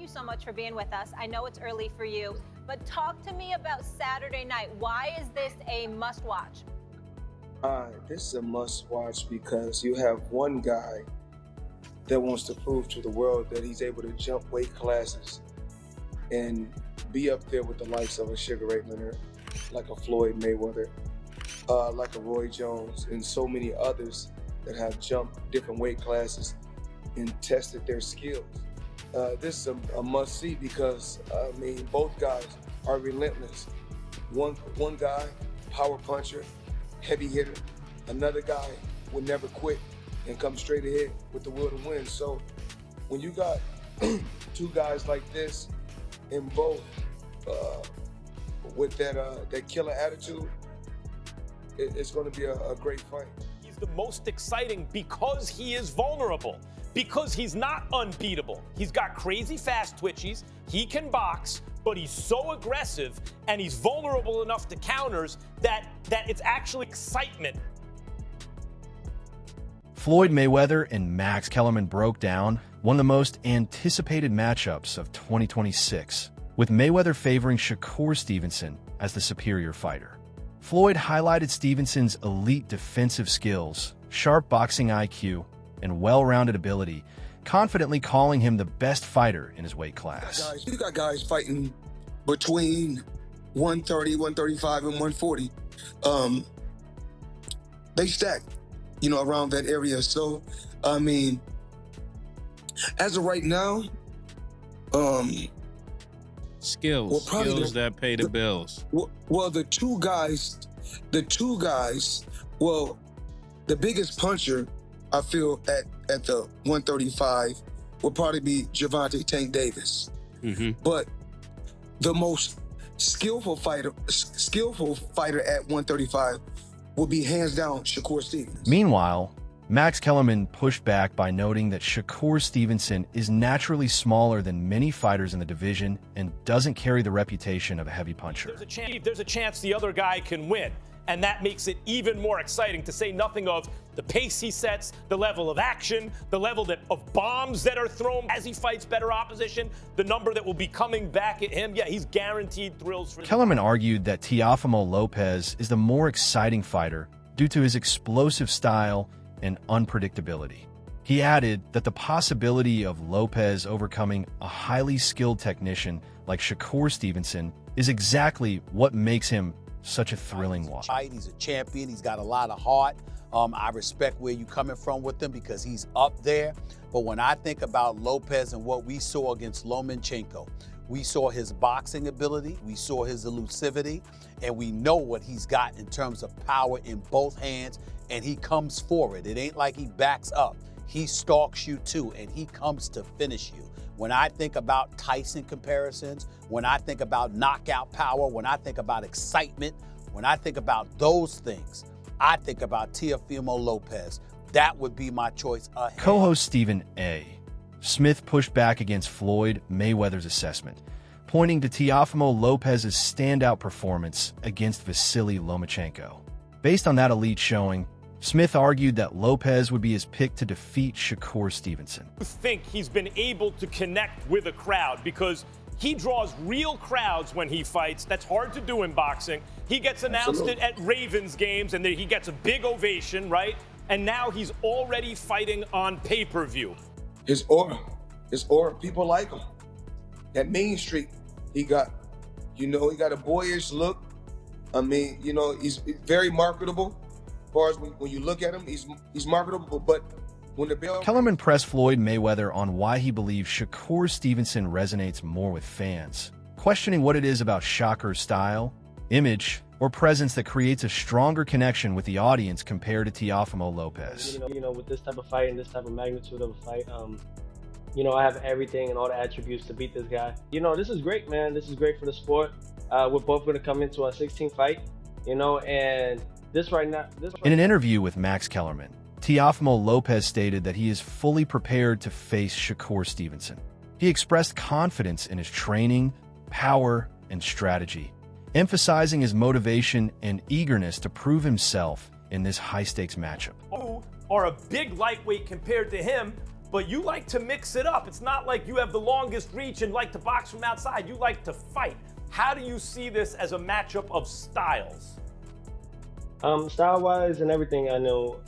you so much for being with us. I know it's early for you, but talk to me about Saturday night. Why is this a must-watch? This is a must-watch because you have one guy that wants to prove to the world that he's able to jump weight classes and be up there with the likes of a Sugar Ray Leonard, like a Floyd Mayweather, like a Roy Jones, and so many others that have jumped different weight classes and tested their skills. This is a must-see because, both guys are relentless. One guy, power puncher, heavy hitter. Another guy would never quit and come straight ahead with the will to win. So when you got two guys like this in both with that killer attitude, it's going to be a great fight. He's the most exciting because he is vulnerable, because he's not unbeatable. He's got crazy fast twitchies, he can box, but he's so aggressive and he's vulnerable enough to counters that it's actually excitement. Floyd Mayweather and Max Kellerman broke down one of the most anticipated matchups of 2026, with Mayweather favoring Shakur Stevenson as the superior fighter. Floyd highlighted Stevenson's elite defensive skills, sharp boxing IQ, and well-rounded ability, confidently calling him the best fighter in his weight class. You got guys fighting between 130, 135, and 140. They stack, around that area. So, as of right now, skills that pay the bills. Well, the two guys, the biggest puncher, I feel, at the 135 will probably be Gervonta Tank Davis. Mm-hmm. But the most skillful fighter at 135 will be hands down Shakur Stevenson. Meanwhile, Max Kellerman pushed back by noting that Shakur Stevenson is naturally smaller than many fighters in the division and doesn't carry the reputation of a heavy puncher. There's a chance the other guy can win, and that makes it even more exciting, to say nothing of the pace he sets, the level of action, the level of bombs that are thrown as he fights better opposition, the number that will be coming back at him. Yeah, he's guaranteed thrills for Kellerman argued that Teofimo Lopez is the more exciting fighter due to his explosive style and unpredictability. He added that the possibility of Lopez overcoming a highly skilled technician like Shakur Stevenson is exactly what makes him such a thrilling watch. He's a champion. He's got a lot of heart. I respect where you're coming from with him because he's up there. But when I think about Lopez and what we saw against Lomachenko, we saw his boxing ability, we saw his elusivity, and we know what he's got in terms of power in both hands, and he comes forward. It ain't like he backs up. He stalks you too, and he comes to finish you. When I think about Tyson comparisons, when I think about knockout power, when I think about excitement, when I think about those things, I think about Teofimo Lopez. That would be my choice ahead. Co-host Stephen A. Smith pushed back against Floyd Mayweather's assessment, pointing to Teofimo Lopez's standout performance against Vasily Lomachenko. Based on that elite showing, Smith argued that Lopez would be his pick to defeat Shakur Stevenson. I think he's been able to connect with a crowd because he draws real crowds when he fights. That's hard to do in boxing. He gets announced at Ravens games, and then he gets a big ovation, right? And now he's already fighting on pay-per-view. His aura, people like him. That Main Street, he got a boyish look. He's very marketable. As far as when you look at him, he's marketable, but when the bell... Kellerman pressed Floyd Mayweather on why he believes Shakur Stevenson resonates more with fans, questioning what it is about Shakur's style, image, or presence that creates a stronger connection with the audience compared to Teofimo Lopez. With this type of fight and this type of magnitude of a fight, I have everything and all the attributes to beat this guy. This is great, man. This is great for the sport. We're both going to come into our 16th fight, and this right now... In an interview with Max Kellerman, Teofimo Lopez stated that he is fully prepared to face Shakur Stevenson. He expressed confidence in his training, power, and strategy, emphasizing his motivation and eagerness to prove himself in this high-stakes matchup. Are a big lightweight compared to him, but you like to mix it up. It's not like you have the longest reach and like to box from outside. You like to fight. How do you see this as a matchup of styles? Style-wise and everything, I know,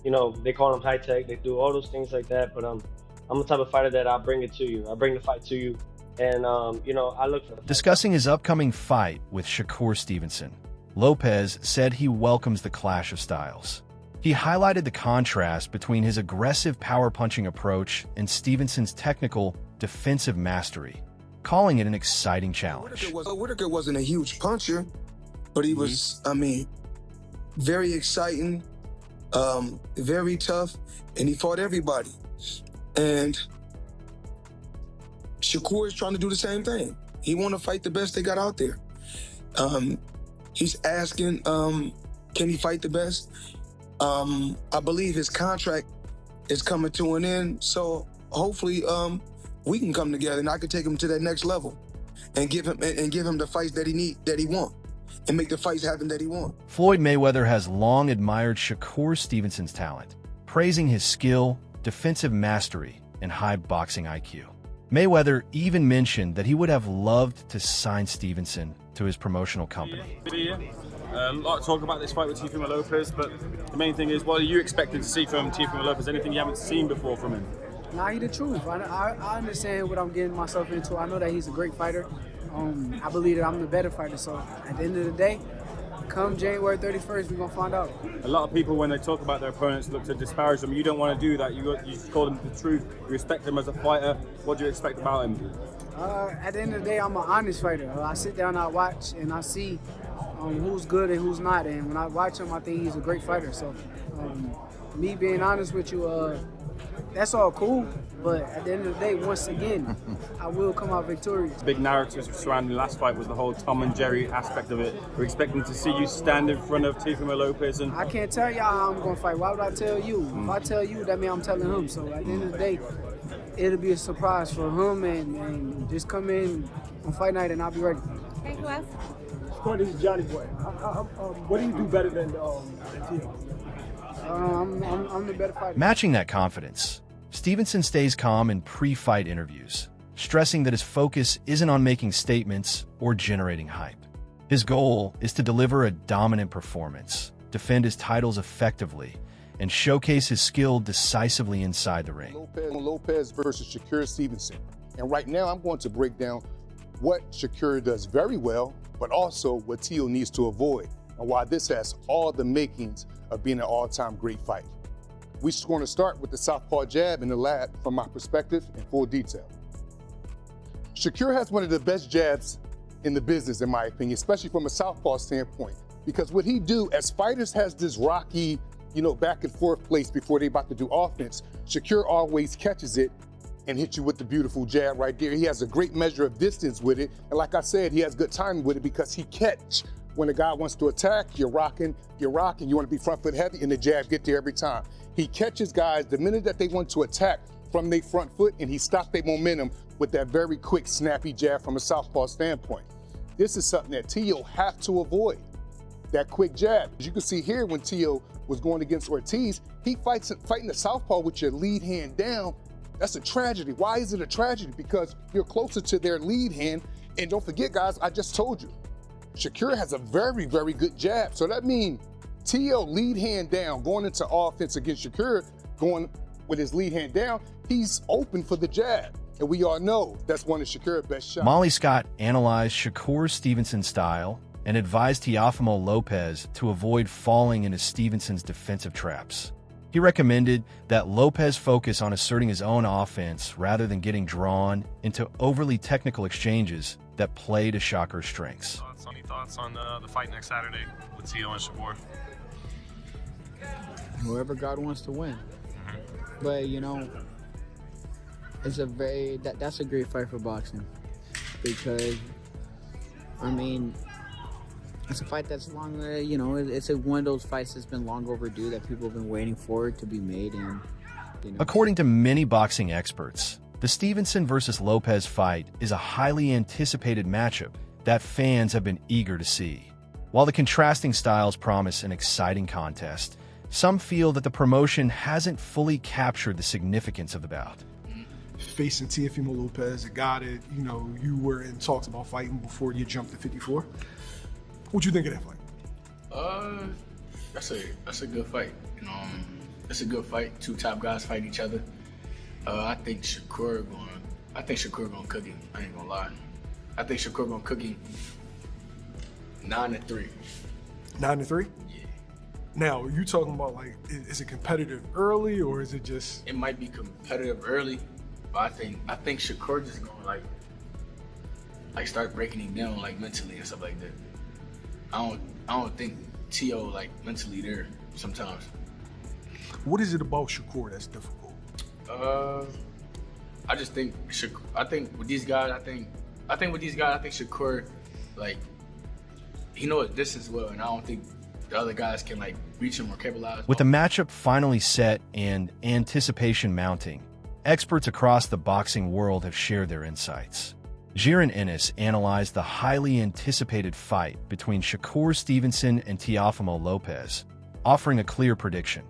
you know, they call them high tech. They do all those things like that, but I'm the type of fighter that I'll bring it to you. I bring the fight to you, and, you know, I look for the fight. Discussing his upcoming fight with Shakur Stevenson, Lopez said he welcomes the clash of styles. He highlighted the contrast between his aggressive power-punching approach and Stevenson's technical, defensive mastery, calling it an exciting challenge. Whitaker wasn't a huge puncher, but he was, I mean, very exciting, very tough, and he fought everybody. And Shakur is trying to do the same thing. He want to fight the best they got out there. He's asking, can he fight the best? I believe his contract is coming to an end, so hopefully we can come together and I can take him to that next level and give him the fights that he want, and make the fights happen that he want. Floyd Mayweather has long admired Shakur Stevenson's talent, praising his skill, defensive mastery, and high boxing IQ. Mayweather even mentioned that he would have loved to sign Stevenson to his promotional company. A lot of talk about this fight with Teofimo Lopez, but the main thing is, what are you expecting to see from Teofimo Lopez? Anything you haven't seen before from him? Nah, he the truth. I understand what I'm getting myself into. I know that he's a great fighter. I believe that I'm the better fighter. So at the end of the day, come January 31st, we're going to find out. A lot of people, when they talk about their opponents, look to disparage them. You don't want to do that. You just call them the truth. You respect him as a fighter. What do you expect about him? At the end of the day, I'm an honest fighter. I sit down, I watch, and I see who's good and who's not. And when I watch him, I think he's a great fighter. So me being honest with you, that's all cool. But at the end of the day, once again, I will come out victorious. Big narratives surrounding the last fight was the whole Tom and Jerry aspect of it. We're expecting to see you stand in front of Teofimo Lopez. And I can't tell y'all how I'm going to fight. Why would I tell you? If I tell you, that means I'm telling him. So at the end of the day, it'll be a surprise for him, and just come in on fight night and I'll be ready. Okay, who else? This is Johnny Boy. What do you do better than Tio? I'm the better fighter. Matching that confidence, Stevenson stays calm in pre-fight interviews, stressing that his focus isn't on making statements or generating hype. His goal is to deliver a dominant performance, defend his titles effectively, and showcase his skill decisively inside the ring. Lopez versus Shakur Stevenson. And right now I'm going to break down what Shakur does very well, but also what Tio needs to avoid, and why this has all the makings of being an all-time great fight. We're just going to start with the southpaw jab in the lab from my perspective in full detail. Shakur has one of the best jabs in the business, in my opinion, especially from a southpaw standpoint, because what he do as fighters has this rocky, back and forth place before they about to do offense. Shakur always catches it and hits you with the beautiful jab right there. He has a great measure of distance with it. And like I said, he has good timing with it because he catch. When a guy wants to attack, you're rocking, you want to be front foot heavy, and the jab get there every time. He catches guys the minute that they want to attack from their front foot, and he stops their momentum with that very quick, snappy jab from a southpaw standpoint. This is something that Tio have to avoid, that quick jab. As you can see here, when Tio was going against Ortiz, he fighting the southpaw with your lead hand down. That's a tragedy. Why is it a tragedy? Because you're closer to their lead hand, and don't forget, guys, I just told you, Shakur has a very, very good jab. So that means Tio lead hand down, going into offense against Shakur, going with his lead hand down, he's open for the jab. And we all know that's one of Shakur's best shots. Molly Scott analyzed Shakur Stevenson's style and advised Teofimo Lopez to avoid falling into Stevenson's defensive traps. He recommended that Lopez focus on asserting his own offense rather than getting drawn into overly technical exchanges that play to Shakur's strengths. Any thoughts on the fight next Saturday with Tio and Shakur? Whoever God wants to win. But it's that's a great fight for boxing, because it's a fight that's long. It's one of those fights that's been long overdue, that people have been waiting for it to be made. And according to many boxing experts, the Stevenson versus Lopez fight is a highly anticipated matchup that fans have been eager to see. While the contrasting styles promise an exciting contest, some feel that the promotion hasn't fully captured the significance of the bout. Facing Teofimo Lopez, a guy that, you know, you were in talks about fighting before you jumped to 54. What you think of that fight? That's a good fight. You know, it's a good fight. Two top guys fight each other. I think Shakur gonna cook him. I ain't gonna lie. I think Shakur gonna cook him 9-3. 9-3? Yeah. Now, are you talking about, like, is it competitive early, or is it just? It might be competitive early, but I think Shakur just gonna like start breaking him down, like, mentally and stuff like that. I don't think T.O. like mentally there sometimes. What is it about Shakur that's difficult? I just think with these guys, I think Shakur, like, he knows distance well, and I don't think the other guys can, like, reach him or capitalize. With the matchup finally set and anticipation mounting, experts across the boxing world have shared their insights. Jiren Ennis analyzed the highly anticipated fight between Shakur Stevenson and Teofimo Lopez, offering a clear prediction.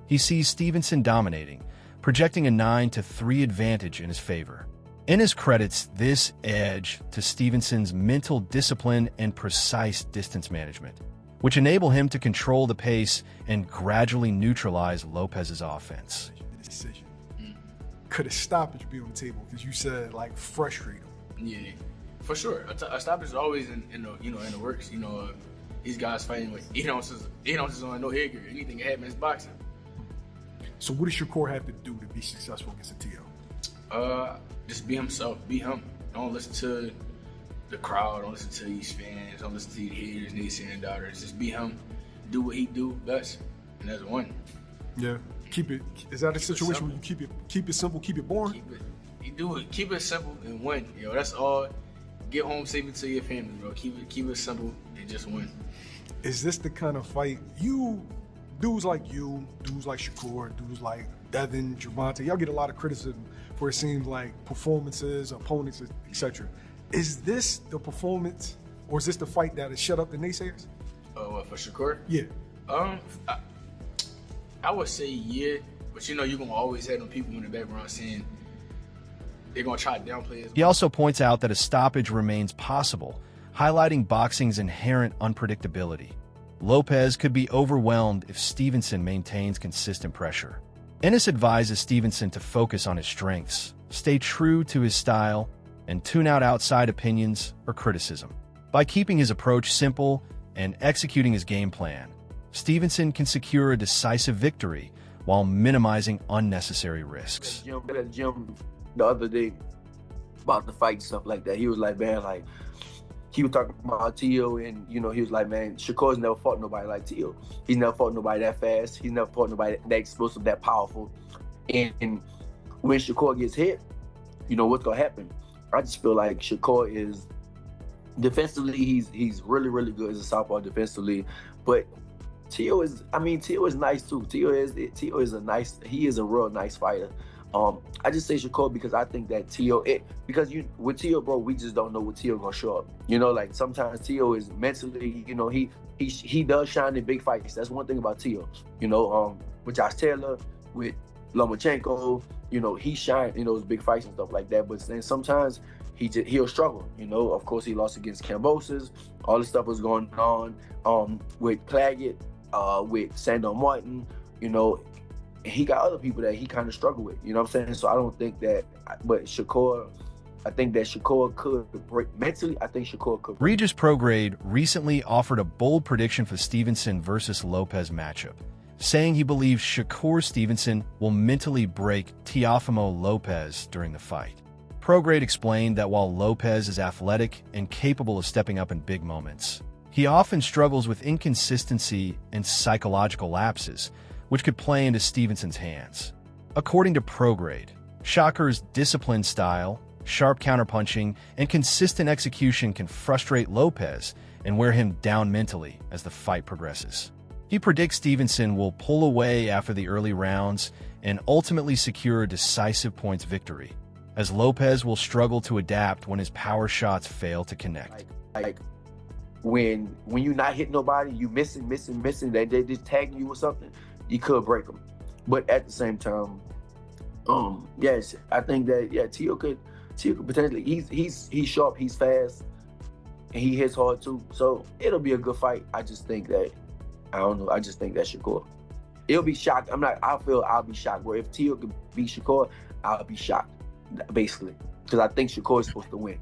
He sees Stevenson dominating, projecting a 9-3 advantage in his favor. Ennis credits this edge to Stevenson's mental discipline and precise distance management, which enable him to control the pace and gradually neutralize Lopez's offense. Decision. Could a stoppage be on the table? Because you said, like, frustrate him. Yeah, for sure. A stoppage is always in the works. You know, these guys fighting with 8 ounces on no headgear. Anything can happen in boxing. So what does Shakur have to do to be successful against a T.O.? Just be himself. Be him. Don't listen to the crowd. Don't listen to these fans. Don't listen to these haters, naysaying doubters. Just be him. Do what he do best, and that's one. Yeah. Is that a situation where you keep it simple, keep it boring? Keep it simple and win. Yo, that's all. Get home safely to your family, bro. Keep it simple and just win. Is this the kind of fight dudes like Shakur, dudes like Devin, Gervonta, y'all get a lot of criticism for, it seems like, performances, opponents, etc. Is this the performance, or is this the fight that'll shut up the naysayers? For Shakur? Yeah. I would say yeah, but you're gonna always have them people in the background saying they're gonna try to downplay it. He also points out that a stoppage remains possible, highlighting boxing's inherent unpredictability. Lopez could be overwhelmed if Stevenson maintains consistent pressure. Ennis advises Stevenson to focus on his strengths, stay true to his style, and tune out outside opinions or criticism. By keeping his approach simple and executing his game plan, Stevenson can secure a decisive victory while minimizing unnecessary risks. At the gym the other day about the fight and stuff like that, he was like, man, like, he was talking about T.O. and, he was like, man, Shakur's never fought nobody like T.O. He's never fought nobody that fast. He's never fought nobody that explosive, that powerful. And when Shakur gets hit, what's going to happen? I just feel like Shakur is, defensively, he's really, really good as a southpaw defensively. But T.O. is nice too. T.O. is a real nice fighter. I just say Shakur because I think that because with T.O., bro, we just don't know what T.O. gonna show up. Like, sometimes T.O. is mentally, he does shine in big fights. That's one thing about T.O. With Josh Taylor, with Lomachenko, he shined in those big fights and stuff like that. But then sometimes he'll struggle. Of course, he lost against Cambosis. All this stuff was going on with Claggett, with Sandor Martin. He got other people that he kind of struggled with, you know what I'm saying? So I don't think that, but Shakur, I think that Shakur could break mentally. I think Shakur could. Regis Prograde recently offered a bold prediction for Stevenson versus Lopez matchup, saying he believes Shakur Stevenson will mentally break Teofimo Lopez during the fight. Prograde explained that while Lopez is athletic and capable of stepping up in big moments, he often struggles with inconsistency and psychological lapses, which could play into Stevenson's hands. According to Prograde, Shakur's disciplined style, sharp counterpunching, and consistent execution can frustrate Lopez and wear him down mentally as the fight progresses. He predicts Stevenson will pull away after the early rounds and ultimately secure a decisive points victory, as Lopez will struggle to adapt when his power shots fail to connect. Like when you're not hitting nobody, you missing, they just tagging you or something. you could break him. But at the same time, yes, I think that Teo could potentially. He's sharp, he's fast, and he hits hard too. So it'll be a good fight. I just think that I just think that Shakur. It'll be shocked. I'll be shocked. Where if Teo could beat Shakur, I'll be shocked, basically, because I think Shakur is supposed to win.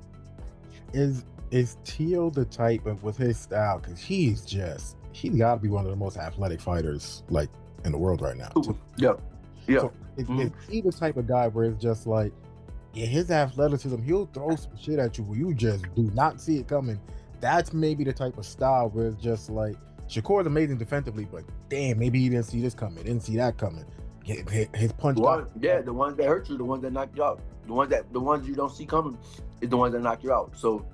Is Teo the type of, with his style, because he's got to be one of the most athletic fighters like in the world right now. Yeah. So is he the type of guy where it's just like, his athleticism, he'll throw some shit at you where you just do not see it coming. That's maybe the type of style where it's just like, Shakur's amazing defensively, but damn, maybe he didn't see this coming, didn't see that coming. His punch. The ones that hurt you, the ones that knock you out, the ones you don't see coming is the ones that knock you out. So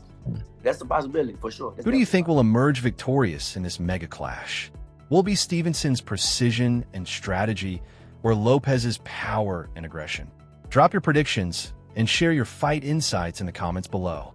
that's a possibility for sure. Who do you think will emerge victorious in this mega clash? Will it be Stevenson's precision and strategy, or Lopez's power and aggression? Drop your predictions and share your fight insights in the comments below.